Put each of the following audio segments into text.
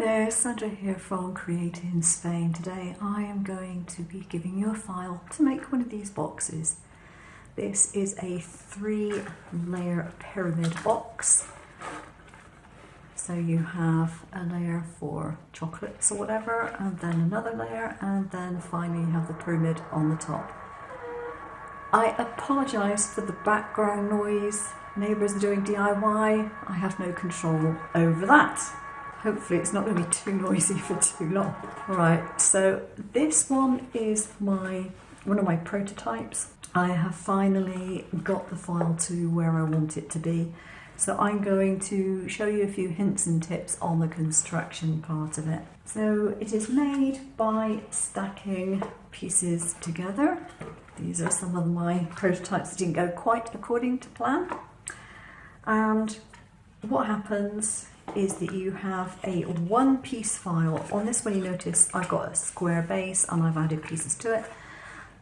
there, Sandra here from createinspain. Today I am going to be giving you a file to make one of these boxes. This is a 3-layer pyramid box. So you have a layer for chocolates or whatever, and then another layer, and then finally you have the pyramid on the top. I apologise for the background noise. Neighbours are doing DIY. I have no control over that. Hopefully it's not going to be too noisy for too long. Right, so this one is one of my prototypes. I have finally got the file to where I want it to be. So I'm going to show you a few hints and tips on the construction part of it. So it is made by stacking pieces together. These are some of my prototypes that didn't go quite according to plan. And what happens is that you have a one-piece file. On this one you notice I've got a square base and I've added pieces to it.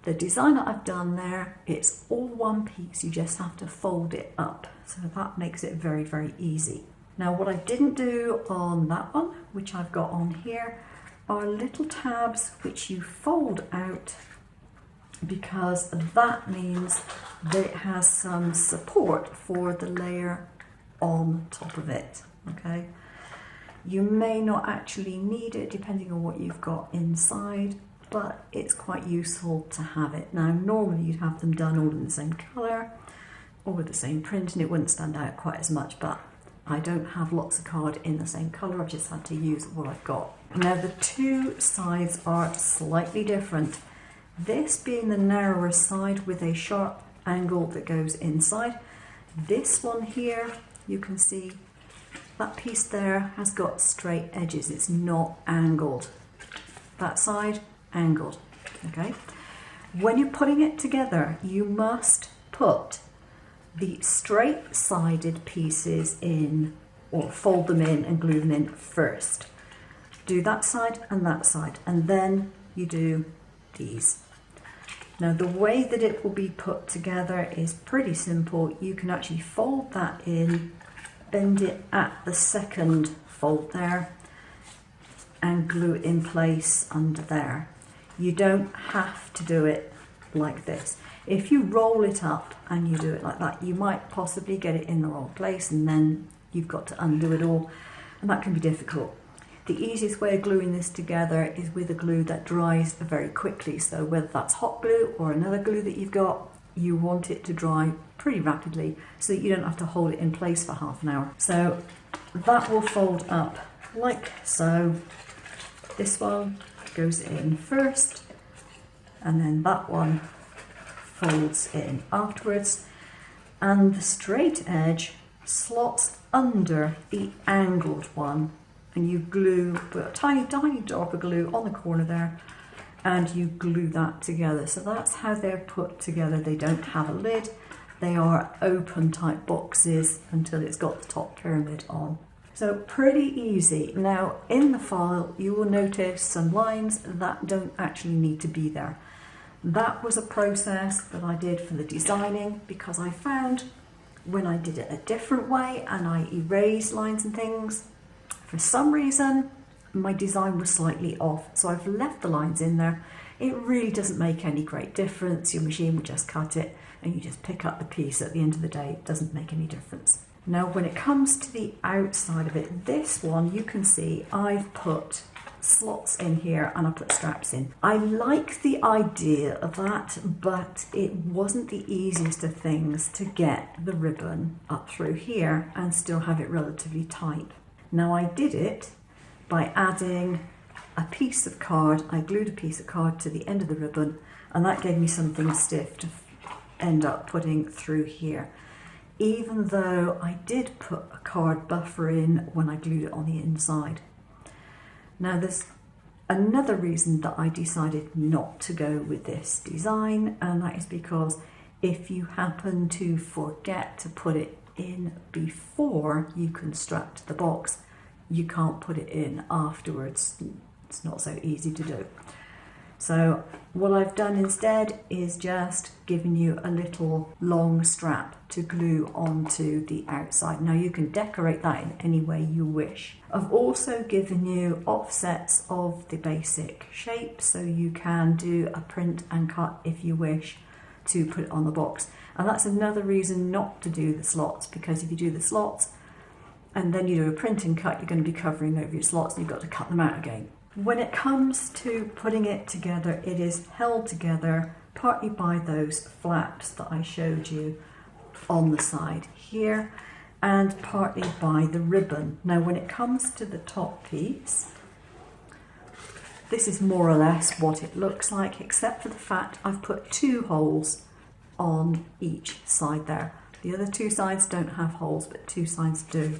The design that I've done there, it's all one piece, you just have to fold it up. So that makes it very, very easy. Now what I didn't do on that one, which I've got on here, are little tabs which you fold out, because that means that it has some support for the layer on top of it. Okay, you may not actually need it depending on what you've got inside, but it's quite useful to have it. Now normally you'd have them done all in the same colour or with the same print and it wouldn't stand out quite as much, but I don't have lots of card in the same colour. I've just had to use what I've got. Now the two sides are slightly different. This being the narrower side with a sharp angle that goes inside. This one here, you can see that piece there has got straight edges, it's not angled. That side, angled, okay? When you're putting it together, you must put the straight-sided pieces in, or fold them in and glue them in first. Do that side, and then you do these. Now the way that it will be put together is pretty simple. You can actually fold that in, bend it at the second fold there and glue it in place under there. You don't have to do it like this. If you roll it up and you do it like that, you might possibly get it in the wrong place and then you've got to undo it all, and that can be difficult. The easiest way of gluing this together is with a glue that dries very quickly. So whether that's hot glue or another glue that you've got, you want it to dry pretty rapidly so that you don't have to hold it in place for half an hour. So that will fold up like so. This one goes in first and then that one folds in afterwards, and the straight edge slots under the angled one, and you glue, put a tiny drop of glue on the corner there and you glue that together. So that's how they're put together. They don't have a lid, they are open type boxes until it's got the top pyramid on. So pretty easy. Now in the file you will notice some lines that don't actually need to be there. That was a process that I did for the designing, because I found when I did it a different way and I erased lines and things, for some reason my design was slightly off, so I've left the lines in there. It really doesn't make any great difference. Your machine will just cut it and you just pick up the piece. At the end of the day, it doesn't make any difference. Now when it comes to the outside of it, this one you can see I've put slots in here and I put straps in. I like the idea of that, but it wasn't the easiest of things to get the ribbon up through here and still have it relatively tight. Now I did it by adding a piece of card. I glued a piece of card to the end of the ribbon and that gave me something stiff to end up putting through here, even though I did put a card buffer in when I glued it on the inside. Now there's another reason that I decided not to go with this design, and that is because if you happen to forget to put it in before you construct the box, you can't put it in afterwards. It's not so easy to do. So what I've done instead is just given you a little long strap to glue onto the outside. Now you can decorate that in any way you wish. I've also given you offsets of the basic shape so you can do a print and cut if you wish to put it on the box. And that's another reason not to do the slots, because if you do the slots and then you do a print and cut, you're going to be covering over your slots and you've got to cut them out again. When it comes to putting it together, it is held together partly by those flaps that I showed you on the side here, and partly by the ribbon. Now when it comes to the top piece, this is more or less what it looks like, except for the fact I've put 2 holes on each side there. The other 2 sides don't have holes, but 2 sides do.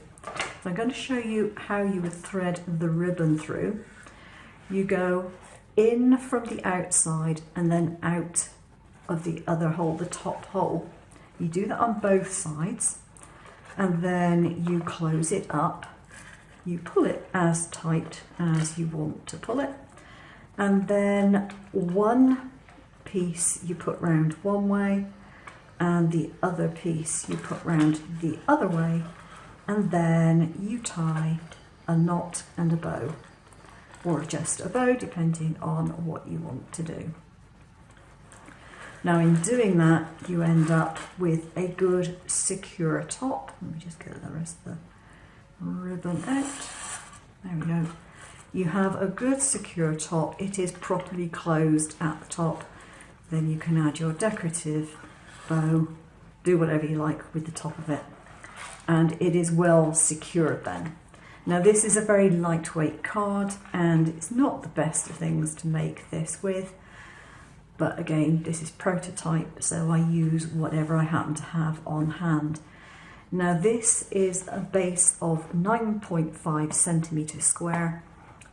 So I'm going to show you how you would thread the ribbon through. You go in from the outside and then out of the other hole, the top hole. You do that on both sides, and then you close it up. You pull it as tight as you want to pull it, and then one piece you put round one way and the other piece you put round the other way, and then you tie a knot and a bow, or just a bow depending on what you want to do. Now in doing that, you end up with a good secure top. Let me just get the rest of the ribbon out. There we go. You have a good secure top. It is properly closed at the top. Then you can add your decorative bow, do whatever you like with the top of it. And it is well secured then. Now this is a very lightweight card and it's not the best of things to make this with, but again this is prototype, so I use whatever I happen to have on hand. Now this is a base of 9.5 centimetres square.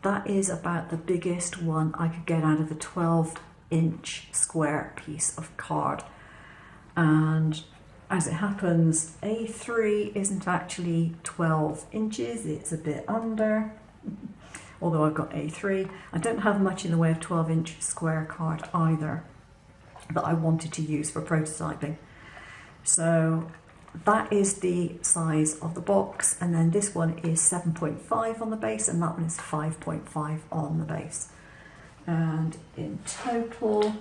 That is about the biggest one I could get out of a 12-inch square piece of card. And as it happens, A3 isn't actually 12 inches, it's a bit under, although I've got A3. I don't have much in the way of 12-inch square card either that I wanted to use for prototyping. So that is the size of the box, and then this one is 7.5 on the base and that one is 5.5 on the base. And in total,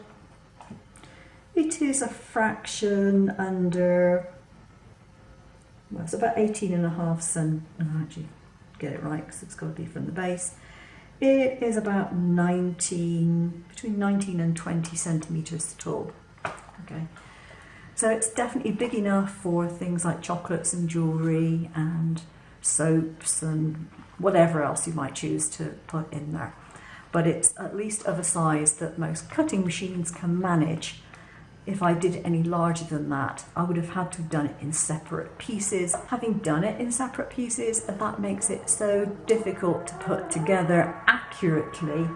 it is a fraction under, well, it's about 18.5 centimetres. I'll actually get it right because it's got to be from the base. It is about between 19 and 20 centimetres tall. Okay, so it's definitely big enough for things like chocolates and jewellery and soaps and whatever else you might choose to put in there. But it's at least of a size that most cutting machines can manage. If I did it any larger than that, I would have had to have done it in separate pieces. Having done it in separate pieces, that makes it so difficult to put together accurately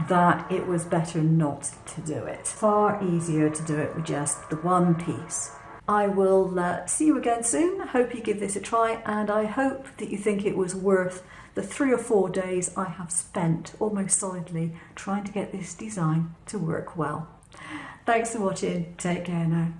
that it was better not to do it. Far easier to do it with just the one piece. I will see you again soon. I hope you give this a try, and I hope that you think it was worth the 3 or 4 days I have spent almost solidly trying to get this design to work well. Thanks for watching. Take care now.